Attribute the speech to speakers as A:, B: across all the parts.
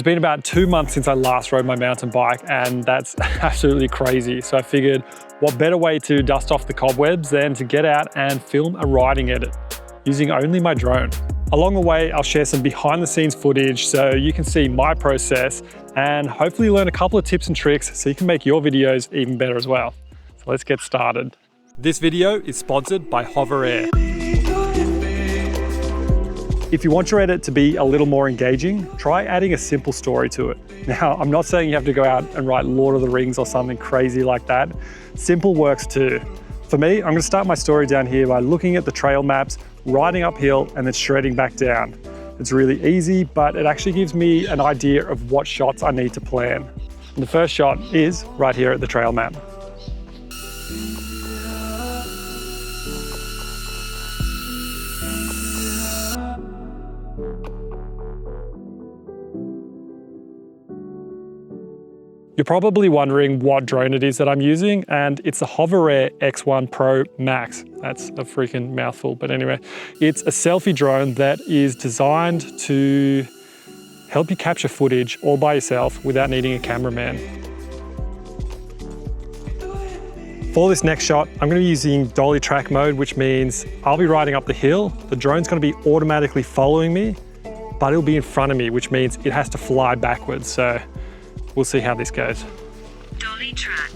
A: It's been about 2 months since I last rode my mountain bike, and that's absolutely crazy. So I figured, what better way to dust off the cobwebs than to get out and film a riding edit using only my drone. Along the way, I'll share some behind the scenes footage so you can see my process and hopefully learn a couple of tips and tricks so you can make your videos even better as well. So let's get started. This video is sponsored by HoverAir. If you want your edit to be a little more engaging, try adding a simple story to it. Now, I'm not saying you have to go out and write Lord of the Rings or something crazy like that. Simple works too. For me, I'm gonna start my story down here by looking at the trail maps, riding uphill, and then shredding back down. It's really easy, but it actually gives me an idea of what shots I need to plan. And the first shot is right here at the trail map. You're probably wondering what drone it is that I'm using, and it's the HoverAir X1 Pro Max. That's a freaking mouthful, but anyway, it's a selfie drone that is designed to help you capture footage all by yourself without needing a cameraman. For this next shot, I'm gonna be using dolly track mode, which means I'll be riding up the hill. The drone's gonna be automatically following me, but it'll be in front of me, which means it has to fly backwards. So we'll see how this goes.
B: Dolly track.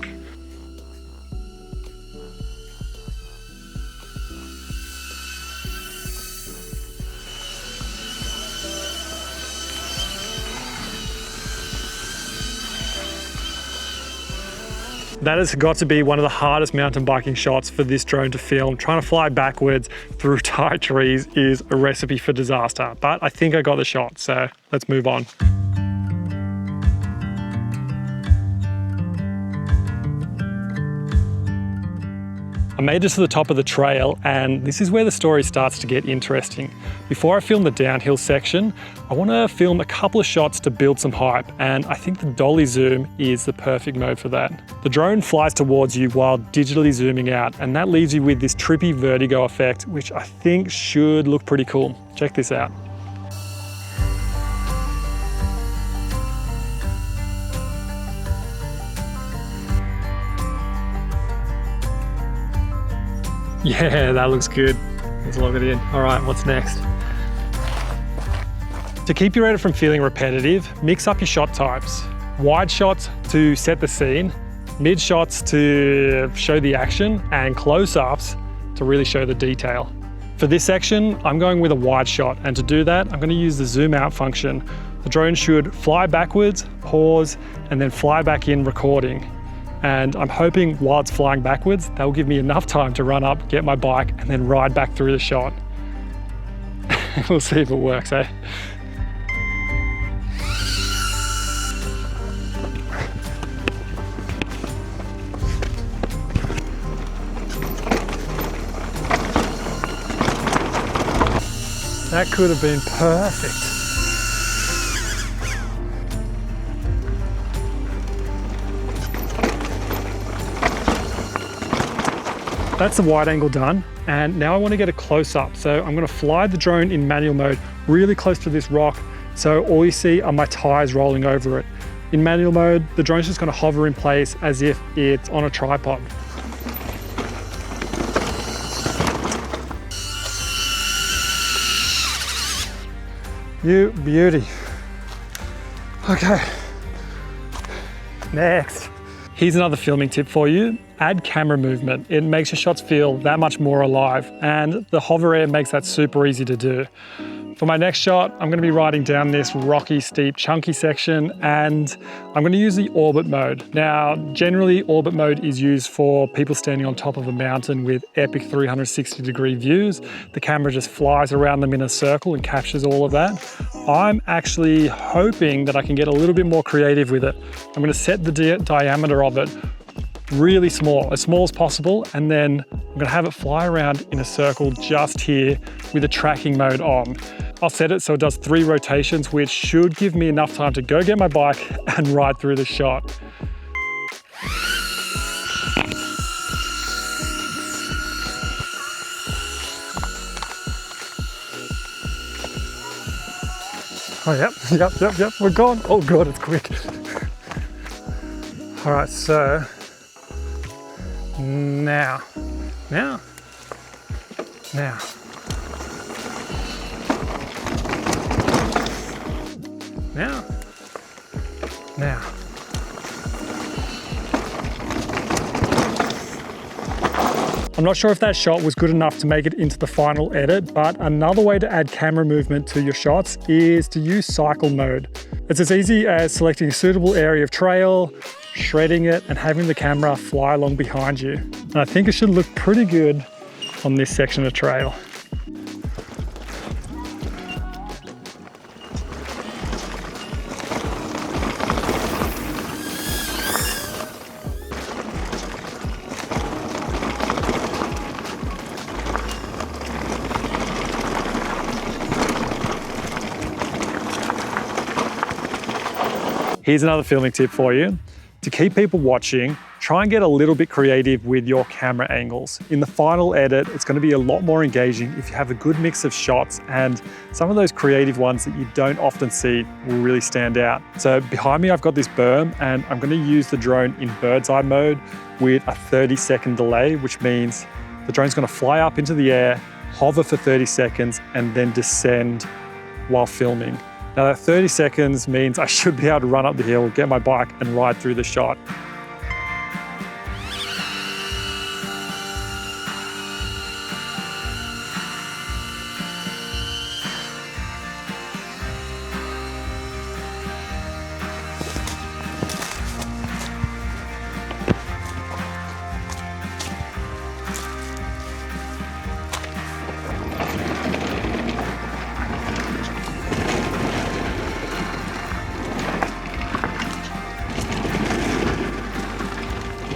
A: That has got to be one of the hardest mountain biking shots for this drone to film. Trying to fly backwards through tight trees is a recipe for disaster, but I think I got the shot, so let's move on. I made it to the top of the trail, and this is where the story starts to get interesting. Before I film the downhill section, I want to film a couple of shots to build some hype, and I think the dolly zoom is the perfect mode for that. The drone flies towards you while digitally zooming out, and that leaves you with this trippy vertigo effect, which I think should look pretty cool. Check this out. Yeah, that looks good. Let's log it in. All right, what's next? To keep your edit from feeling repetitive, mix up your shot types. Wide shots to set the scene, mid shots to show the action, and close-ups to really show the detail. For this section, I'm going with a wide shot, and to do that, I'm gonna use the zoom out function. The drone should fly backwards, pause, and then fly back in recording. And I'm hoping while it's flying backwards, that will give me enough time to run up, get my bike, and then ride back through the shot. We'll see if it works, eh? That could have been perfect. That's the wide angle done, and now I want to get a close up. So I'm going to fly the drone in manual mode really close to this rock, so all you see are my tires rolling over it. In manual mode, the drone's just going to hover in place as if it's on a tripod. You beauty. Okay, next. Here's another filming tip for you. Add camera movement. It makes your shots feel that much more alive, and the HoverAir makes that super easy to do. For my next shot, I'm gonna be riding down this rocky, steep, chunky section, and I'm gonna use the orbit mode. Now, generally orbit mode is used for people standing on top of a mountain with epic 360-degree views. The camera just flies around them in a circle and captures all of that. I'm actually hoping that I can get a little bit more creative with it. I'm gonna set the diameter of it really small as possible, and then I'm gonna have it fly around in a circle just here with the tracking mode on. I'll set it so it does 3 rotations, which should give me enough time to go get my bike and ride through the shot. Oh, yep, we're gone. Oh God, it's quick. All right, so now. I'm not sure if that shot was good enough to make it into the final edit, but another way to add camera movement to your shots is to use cycle mode. It's as easy as selecting a suitable area of trail, shredding it, and having the camera fly along behind you. And I think it should look pretty good on this section of trail. Here's another filming tip for you. To keep people watching, try and get a little bit creative with your camera angles. In the final edit, it's going to be a lot more engaging if you have a good mix of shots, and some of those creative ones that you don't often see will really stand out. So behind me, I've got this berm, and I'm going to use the drone in bird's eye mode with a 30-second delay, which means the drone's going to fly up into the air, hover for 30 seconds, and then descend while filming. Now that 30 seconds means I should be able to run up the hill, get my bike, and ride through the shot.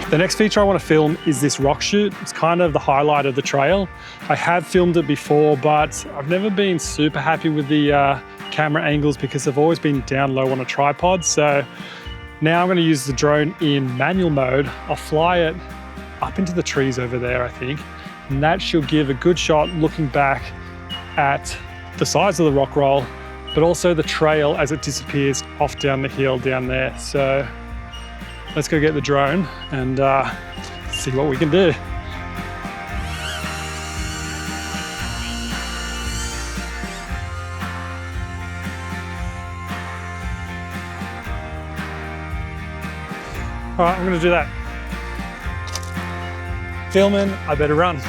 A: The next feature I want to film is this rock shoot. It's kind of the highlight of the trail. I have filmed it before, but I've never been super happy with the camera angles because they've always been down low on a tripod. So now I'm going to use the drone in manual mode. I'll fly it up into the trees over there, I think, and that should give a good shot looking back at the size of the rock roll, but also the trail as it disappears off down the hill down there. So let's go get the drone and see what we can do. All right, I'm gonna do that. Filming, I better run.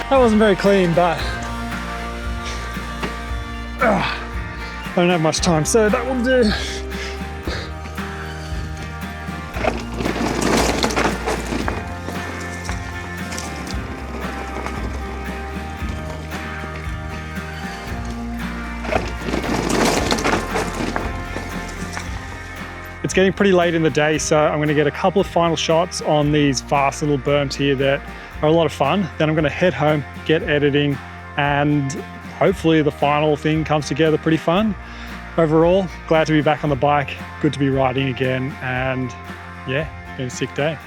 A: That wasn't very clean, but I don't have much time, so that will do. It's getting pretty late in the day, so I'm going to get a couple of final shots on these fast little berms here that are a lot of fun. Then I'm going to head home, get editing, and hopefully the final thing comes together pretty fun. Overall, glad to be back on the bike, good to be riding again, and yeah, been a sick day.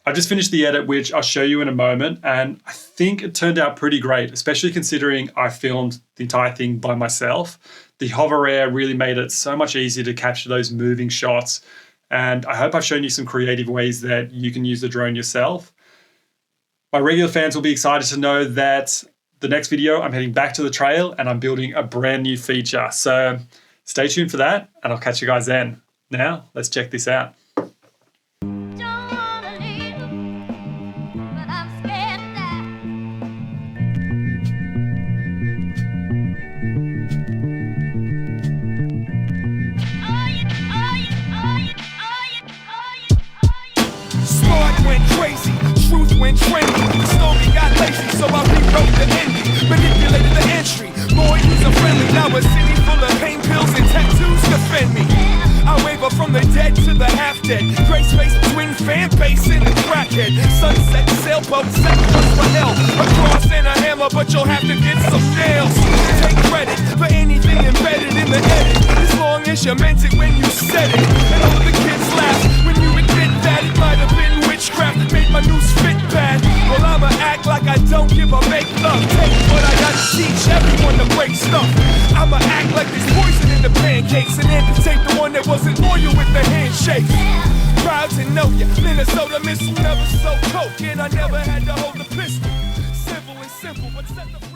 A: I just finished the edit, which I'll show you in a moment, and I think it turned out pretty great, especially considering I filmed the entire thing by myself. The HoverAir really made it so much easier to capture those moving shots, and I hope I've shown you some creative ways that you can use the drone yourself. My regular fans will be excited to know that the next video, I'm heading back to the trail and I'm building a brand new feature. So stay tuned for that, and I'll catch you guys then. Now, let's check this out.
B: Went trendy, the story got lazy, so I rewrote the ending, manipulated the entry, more user-friendly, now a city full of pain pills and tattoos defend me. I waver from the dead to the half-dead, gray space between fan base and the crackhead, sunset, sailboat, sacrifice for hell, a cross and a hammer but you'll have to get some nails. Take credit for anything embedded in the edit, as long as you meant it when you said it. And all of the kids laugh when you admit that it might have been witchcraft that made my noose fit bad. Well, I'ma act like I don't give a make love. Take what I gotta teach everyone to break stuff. I'ma act like there's poison in the pancakes and amputate the one that wasn't loyal with the handshake. Proud to know ya, Minnesota missile never so coke, and I never had to hold the pistol. Civil and simple, but set the